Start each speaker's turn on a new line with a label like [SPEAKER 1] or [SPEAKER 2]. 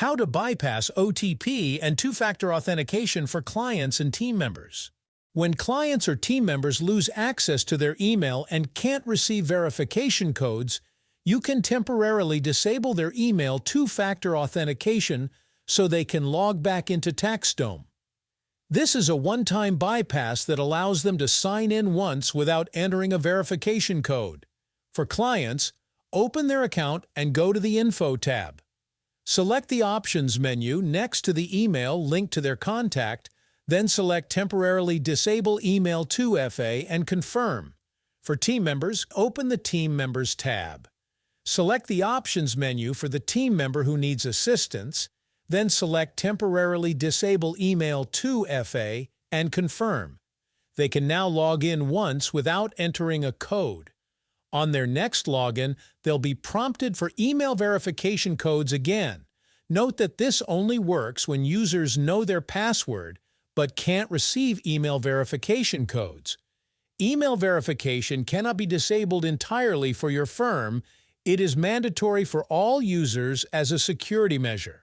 [SPEAKER 1] How to bypass OTP and two-factor authentication for clients and team members. When clients or team members lose access to their email and can't receive verification codes, you can temporarily disable their email two-factor authentication so they can log back into TaxDome. This is a one-time bypass that allows them to sign in once without entering a verification code. For clients, open their account and go to the Info tab. Select the Options menu next to the email linked to their contact, then select Temporarily Disable Email 2FA and confirm. For team members, open the Team Members tab. Select the Options menu for the team member who needs assistance, then select Temporarily Disable Email 2FA and confirm. They can now log in once without entering a code. On their next login, they'll be prompted for email verification codes again. Note that this only works when users know their password but can't receive email verification codes. Email verification cannot be disabled entirely for your firm. It is mandatory for all users as a security measure.